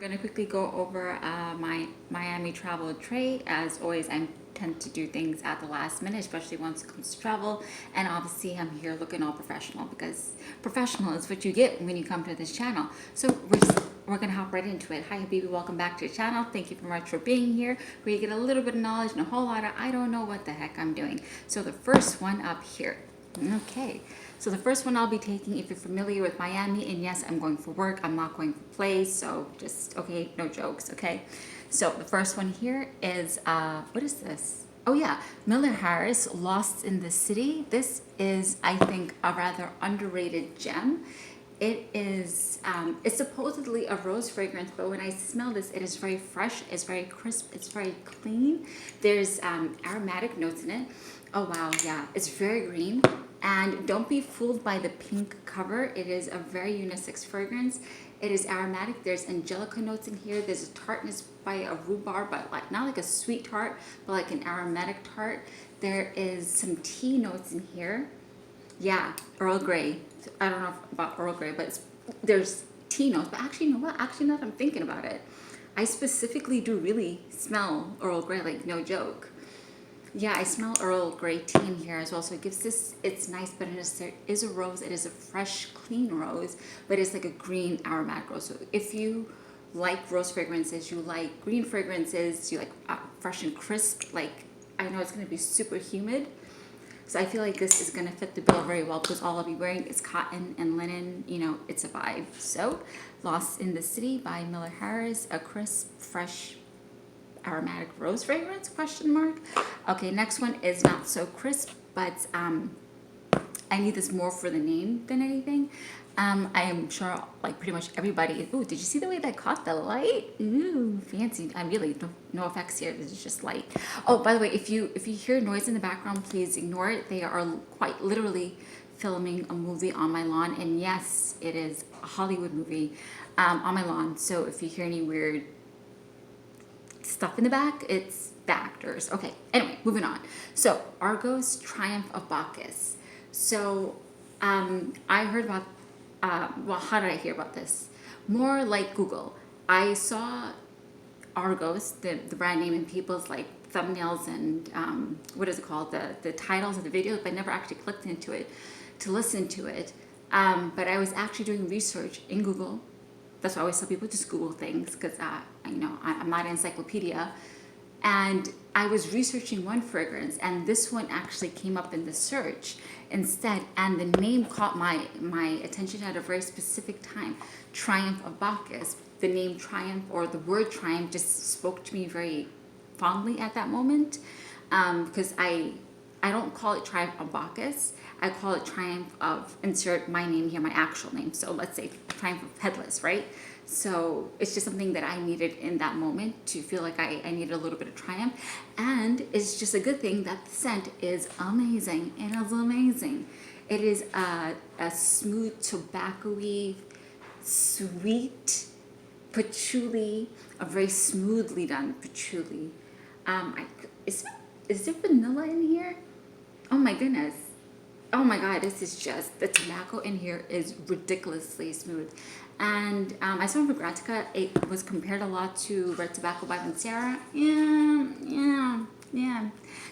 Gonna quickly go over my Miami travel tray. As always, I tend to do things at the last minute, especially once it comes to travel. And obviously, I'm here looking all professional because professional is what you get when you come to this channel. So we're gonna hop right into it. Hi, baby, welcome back to the channel. Thank you very much for being here, where you get a little bit of knowledge and a whole lot of I don't know what the heck I'm doing. So the first one up here. Okay, so the first one I'll be taking, if you're familiar with Miami, and yes, I'm going for work, I'm not going for play, so just, okay, no jokes, okay? So the first one here is, what is this? Oh yeah, Miller Harris, Lost in the City. This is, I think, a rather underrated gem. It is, it's supposedly a rose fragrance, but when I smell this, it is very fresh, it's very crisp, it's very clean. There's aromatic notes in it. Oh wow, yeah, it's very green. And don't be fooled by the pink cover. It is a very unisex fragrance. It is aromatic. There's angelica notes in here. There's a tartness by a rhubarb, but like not like a sweet tart, but like an aromatic tart. There is some tea notes in here. Yeah, Earl Grey. I don't know about Earl Grey, but there's tea notes. But actually, you know what? Actually, now that I'm thinking about it, I specifically do really smell Earl Grey, like no joke. Yeah, I smell Earl Grey tea in here as well. So it gives this, it's nice, but there is a rose. It is a fresh, clean rose, but it's like a green aromatic rose. So if you like rose fragrances, you like green fragrances, you like fresh and crisp, like I know it's going to be super humid. So I feel like this is going to fit the bill very well because all I'll be wearing is cotton and linen. You know, it's a vibe. So Lost in the City by Miller Harris, a crisp, fresh, aromatic rose fragrance, question mark. Okay, next one is not so crisp, but I need this more for the name than anything. I am sure like pretty much everybody, ooh, did you see the way that caught the light? Ooh, fancy. I really, no effects here, this is just light. Oh, by the way, if you hear noise in the background, please ignore it. They are quite literally filming a movie on my lawn, and yes, it is a Hollywood movie on my lawn. So if you hear any weird stuff in the back, it's the actors. Okay, anyway, moving on. So Argos, Triumph of Bacchus. So I heard about, well, how did I hear about this? More like Google. I saw Argos, the brand name, in people's like thumbnails and what is it called, the titles of the videos, but I never actually clicked into it to listen to it. But I was actually doing research in Google. That's why I always tell people just Google things, because you know, I'm not an encyclopedia. And I was researching one fragrance, and this one actually came up in the search instead, and the name caught my attention at a very specific time. Triumph of Bacchus. The name Triumph, or the word Triumph, just spoke to me very fondly at that moment, because I don't call it Triumph of Bacchus. I call it Triumph of, insert my name here, my actual name. So let's say Triumph of Headless, right? So it's just something that I needed in that moment to feel like I needed a little bit of triumph. And it's just a good thing that the scent is amazing. It is amazing. It is a smooth, tobacco-y, sweet patchouli, a very smoothly done patchouli. Is there vanilla in here? Oh my goodness. Oh my god, this is just, the tobacco in here is ridiculously smooth. And I saw in Fragrantica, it was compared a lot to Red Tobacco by Mancera. Yeah.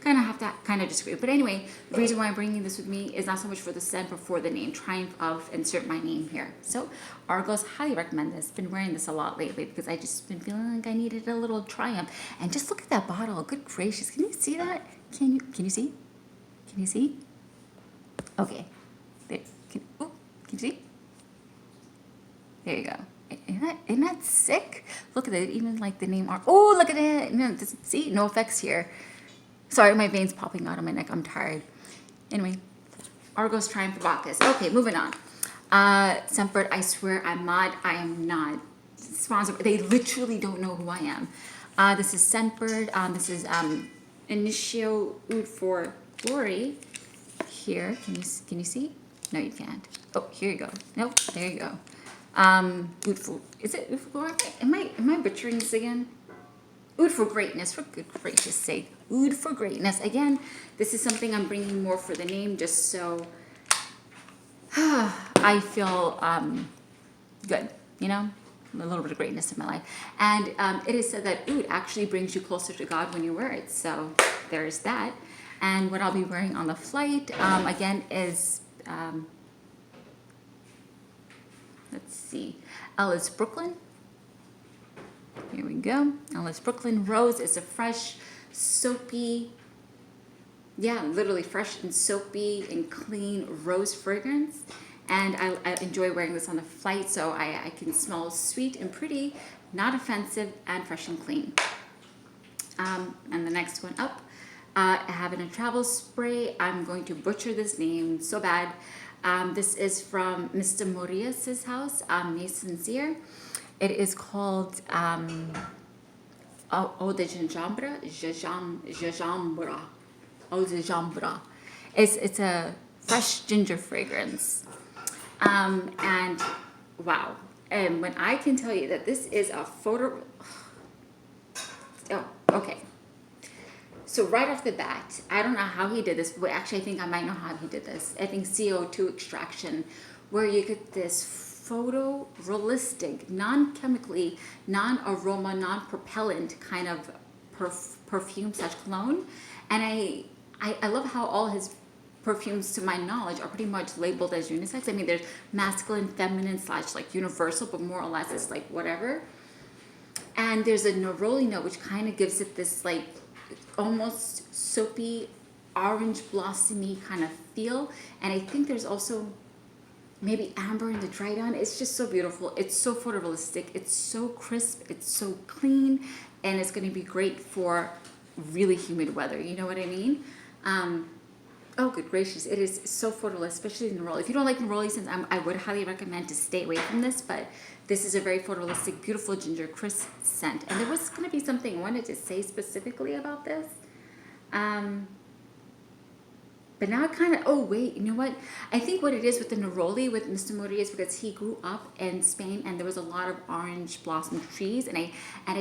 Kind of have to disagree. But anyway, the reason why I'm bringing this with me is not so much for the scent, but for the name. Triumph of, insert my name here. So Argos, highly recommend this. Been wearing this a lot lately because I just been feeling like I needed a little triumph. And just look at that bottle. Good gracious. Can you see that? Can you see? Can you see? Okay. There. Can you see? There you go. Isn't that sick? Look at it. Even like the name. Oh, look at it. No, see, no effects here. Sorry, my veins popping out of my neck. I'm tired. Anyway, Argos Triumph of Bacchus. Okay, moving on. Scentbird, I swear I am not sponsored. They literally don't know who I am. This is Scentbird. This is Initio Oud for Glory. Here, can you see? No, you can't. Oh, here you go. Nope, there you go. Oud for, is it Oud for Glory? Am I butchering this again? Oud for Greatness, for good gracious sake. Oud for Greatness. Again, this is something I'm bringing more for the name, just so I feel good, you know? a little bit of greatness in my life. And it is said that oud actually brings you closer to God when you wear it. So there's that. And what I'll be wearing on the flight, again, is, let's see, Ellis Brooklyn. Here we go. Ellis Brooklyn Rose is a fresh, soapy, yeah, literally fresh and soapy and clean rose fragrance. And I enjoy wearing this on the flight, so I can smell sweet and pretty, not offensive, and fresh and clean. And the next one up, I have in a travel spray. I'm going to butcher this name so bad. This is from Mr. Maurice's house, Mizensir. It is called Eau de Gingembre, Gingembre, Eau de Gingembre. It's a fresh ginger fragrance. And wow. And when I can tell you that this is a photo, oh, okay. So right off the bat, I don't know how he did this, but actually I think I might know how he did this. I think CO2 extraction, where you get this photorealistic, non-chemically, non-aroma, non-propellant kind of perfume / cologne. And I love how all his perfumes, to my knowledge, are pretty much labeled as unisex. I mean, there's masculine, feminine / like universal, but more or less it's like whatever. And there's a neroli note, which kind of gives it this like almost soapy, orange blossomy kind of feel. And I think there's also maybe amber in the dry down. It's just so beautiful. It's so photorealistic. It's so crisp. It's so clean. And it's going to be great for really humid weather. You know what I mean? Oh, good gracious. It is so photorealistic, especially the neroli. If you don't like neroli scents, I would highly recommend to stay away from this. But this is a very photorealistic, beautiful ginger crisp scent. And there was going to be something I wanted to say specifically about this. But now I kind of, oh wait, you know what? I think what it is with the neroli with Mr. Mori is because he grew up in Spain and there was a lot of orange blossom trees, and I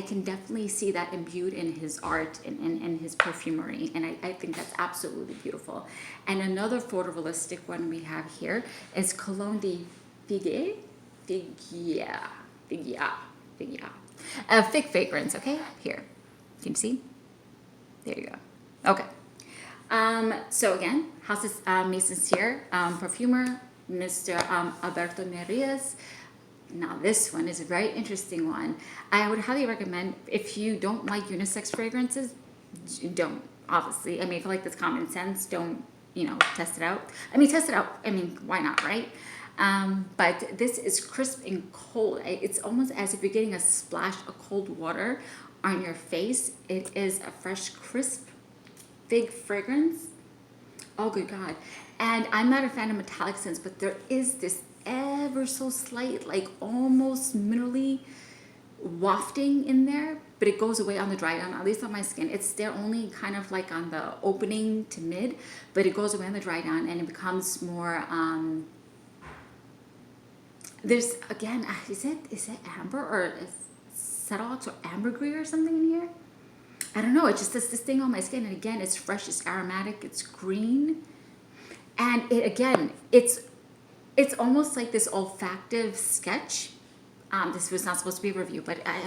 can definitely see that imbued in his art and in his perfumery, and I think that's absolutely beautiful. And another photorealistic one we have here is Cologne de Figuiet, fig fragrance. Okay, here, can you see? There you go. Okay. So again, house is Mizensir, perfumer, Mr. Alberto Merias. Now this one is a very interesting one. I would highly recommend, if you don't like unisex fragrances, don't, obviously. I mean, I feel like that's common sense. Don't, test it out. I mean, test it out. I mean, why not, right? But this is crisp and cold. It's almost as if you're getting a splash of cold water on your face. It is a fresh, crisp, fig fragrance. Oh good God. And I'm not a fan of metallic scents, but there is this ever so slight, like almost minerally wafting in there, but it goes away on the dry down, at least on my skin. It's there only kind of like on the opening to mid, but it goes away on the dry down and it becomes more, there's again, is it amber or Cedox or ambergris or something in here? I don't know, it just does this thing on my skin, and again, it's fresh, it's aromatic, it's green, and it's almost like this olfactive sketch. This was not supposed to be a review, but I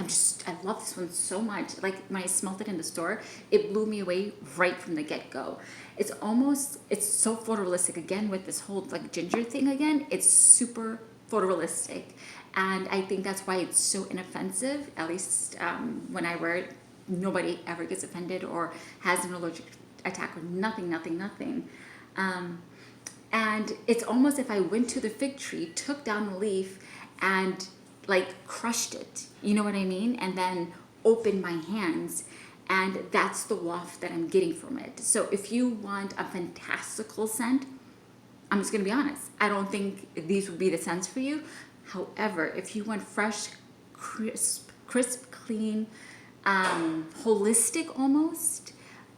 love this one so much. Like when I smelled it in the store, it blew me away right from the get-go. It's so photorealistic again with this whole like ginger thing again. It's super photorealistic, and I think that's why it's so inoffensive. At least when I wear it, nobody ever gets offended or has an allergic attack or nothing. And it's almost if I went to the fig tree, took down the leaf and like crushed it, you know what I mean? And then opened my hands, and that's the waft that I'm getting from it. So if you want a fantastical scent, I'm just gonna be honest, I don't think these would be the scents for you. However, if you want fresh, crisp, clean, holistic almost,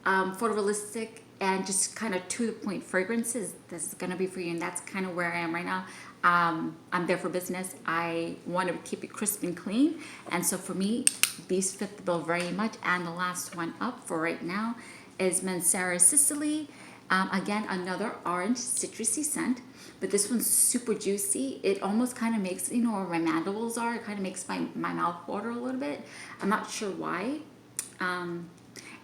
photorealistic, and just kind of to the point fragrances, this is gonna be for you, and that's kind of where I am right now. I'm there for business. I want to keep it crisp and clean, and so for me, these fit the bill very much. And the last one up for right now is Mancera Sicily. Again, another orange citrusy scent, but this one's super juicy. It almost kind of makes, you know, where my mandibles are, it kind of makes my mouth water a little bit. I'm not sure why. And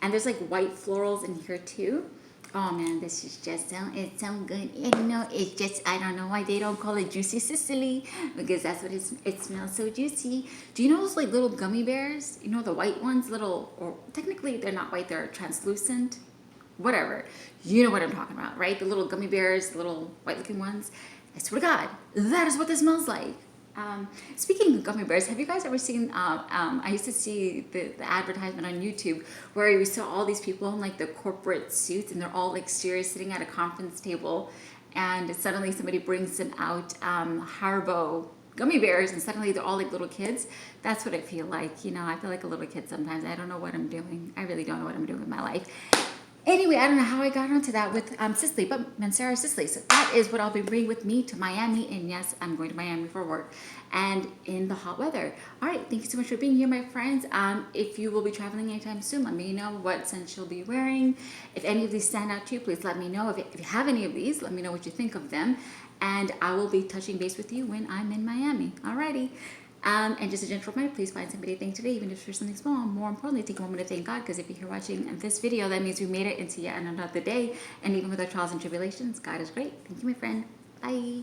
there's like white florals in here too. Oh man, this is just it's so good. And you know, it's just, I don't know why they don't call it Juicy Sicily, because that's what it smells so juicy. Do you know those like little gummy bears? You know, the white ones, little, or technically they're not white, they're translucent. Whatever. You know what I'm talking about, right? The little gummy bears, the little white looking ones. I swear to God, that is what this smells like. Speaking of gummy bears, have you guys ever seen, I used to see the advertisement on YouTube where you saw all these people in like the corporate suits and they're all like serious sitting at a conference table, and suddenly somebody brings them out Haribo gummy bears and suddenly they're all like little kids. That's what I feel like. You know, I feel like a little kid sometimes. I don't know what I'm doing. I really don't know what I'm doing with my life. Anyway, I don't know how I got onto that with Sicily, but Mancera, Sicily. So that is what I'll be bringing with me to Miami. And yes, I'm going to Miami for work and in the hot weather. All right, thank you so much for being here, my friends. If you will be traveling anytime soon, let me know what scents you'll be wearing. If any of these stand out to you, please let me know. If you have any of these, let me know what you think of them. And I will be touching base with you when I'm in Miami. Alrighty. And just a gentle reminder, please find somebody to thank today, even if it's for something small. More importantly, take a moment to thank God, because if you're watching this video, that means we made it into yet another day. And even with our trials and tribulations, God is great. Thank you, my friend. Bye.